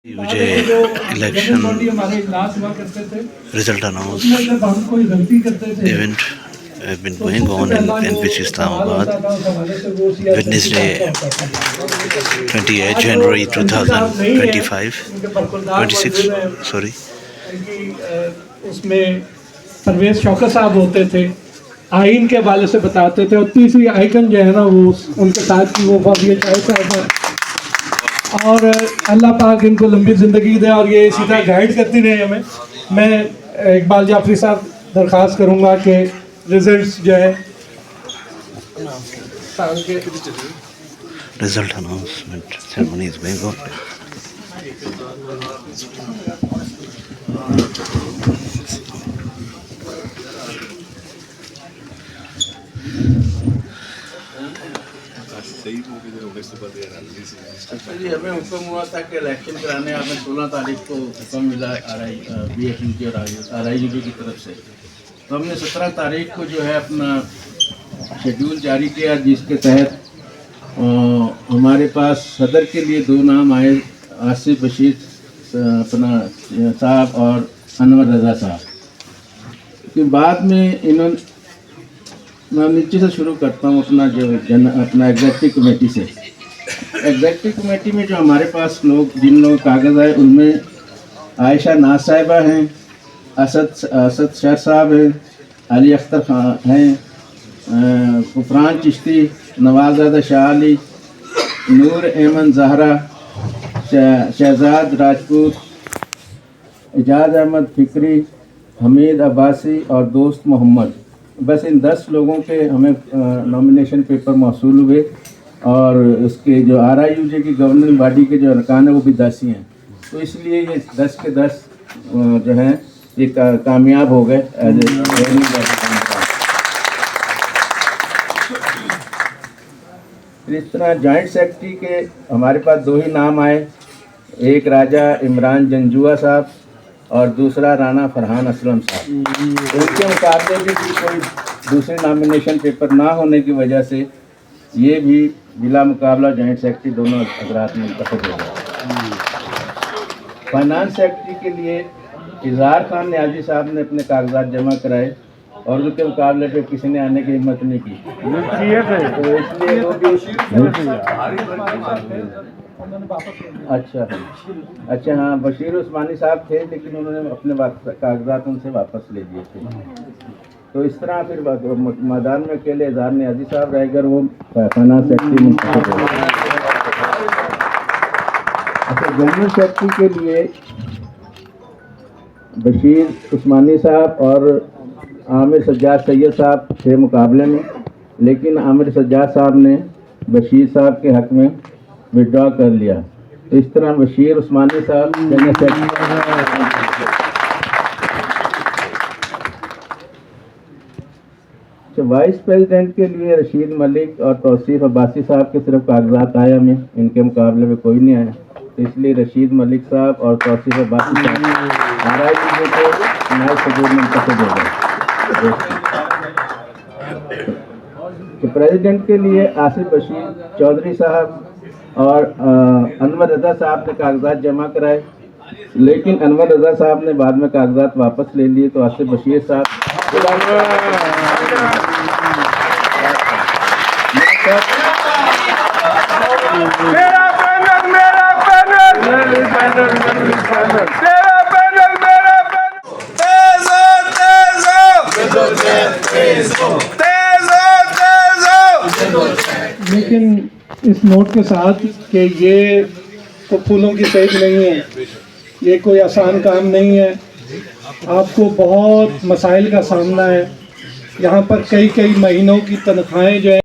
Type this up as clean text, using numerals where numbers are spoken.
मुझे election result announced. Event have been going on in NPC Islamabad. Wednesday, 28 January 2025, 26. Sorry. उसमें परवेज शौकत साहब होते थे, आइन के हवाले से बताते थे और तीसरी आइकन जो है ना वो उनके साथ की वो फाजिया शाहिद साहब और अल्लाह पाक इनको लंबी ज़िंदगी दे और ये इसी तरह गाइड करती रहे हमें। मैं इकबाल जाफरी साहब दरख्वास्त करूँगा कि रिजल्ट्स जो है Result announcement ceremony is going on. जी हमें हुक्म हुआ था कि इलेक्शन कराने हमें 16 तारीख को हुक्म मिला BFUG और RIUG की तरफ से, तो हमने 17 तारीख को जो है अपना शेड्यूल जारी किया, जिसके तहत हमारे पास सदर के लिए 2 नाम आए, आसिफ बशीर अपना साहब और अनवर रज़ा साहब। कि बाद में इन्होंने, मैं नीचे से शुरू करता हूँ अपना अपना एग्जेक्टिव कमेटी से। एग्जेक्टिव कमेटी में जो हमारे पास लोग जिन लोगों कागज़ आए उनमें आयशा नाज साहिबा हैं, असद शर साहब हैं, अली अख्तर खान हैं, गुफरान चिश्ती, नवाज़ादा शाह अली, नूर अहमद ज़हरा, शहजाद राजपूत, एजाज अहमद फ़िक्री, हमीद अब्बासी और दोस्त मोहम्मद। बस इन 10 लोगों के हमें नॉमिनेशन पेपर मौसूल हुए और उसके जो RIUG की गवर्निंग बॉडी के जो अरकान है वो भी 10 ही हैं, तो इसलिए ये 10 के 10 जो हैं ये कामयाब हो गए एज ए गवर्निंग बॉडी। इस तरह जॉइंट सेक्रेटरी के हमारे पास 2 ही नाम आए, एक राजा इमरान जंजुआ साहब और दूसरा राना फरहान असलम साहब। उनके मुकाबले भी कोई दूसरे नॉमिनेशन पेपर ना होने की वजह से ये भी बिला मुकाबला जॉइंट सेक्रेटरी दोनों हजरात मुंतखब हो गए। फाइनेंस सेक्रेटरी के लिए इजहार खान न्याजी साहब ने अपने कागजात जमा कराए और उनके मुकाबले पे किसी ने आने की हिम्मत नहीं की, तो इसलिए वो भी अच्छा हाँ, बशीर उस्मानी साहब थे लेकिन उन्होंने अपने कागजात उनसे वापस ले लिए थे। तो इस तरह फिर मैदान में अकेले इजहार न्याजी साहब रह गए, वो फाइनेंस सेक्रेटरी मुंतखब हो गए। अच्छा, जनरल सेक्रेटरी के लिए बशीर उस्मानी साहब और आमिर सज्जाद सैयद साहब थे मुकाबले में, लेकिन आमिर सज्जाद साहब ने बशीर साहब के हक़ में विड्रॉ कर लिया। तो इस तरह बशीर उस्मानी साहब जनरल सेक्रेटरी। वाइस प्रेसिडेंट के लिए रशीद मलिक और तौसीफ अब्बासी साहब के सिर्फ कागजात आए, हमें इनके मुकाबले में कोई नहीं आया, तो इसलिए रशीद मलिक साहब और तौसीफ अब्बासी साहब RIUG को नायब सदर मुंतखब हो गए। तो प्रेसिडेंट के लिए आसिफ बशीर चौधरी साहब और अनवर रज़ा साहब ने कागजात जमा कराए, लेकिन अनवर रज़ा साहब ने बाद में कागजात वापस ले लिए, तो आसिफ बशीर साहब लेकिन इस नोट के साथ कि ये तो फूलों की सेज नहीं है, ये कोई आसान काम नहीं है, आपको बहुत मसाइल का सामना है। यहाँ पर कई महीनों की तनख्वाहें जो है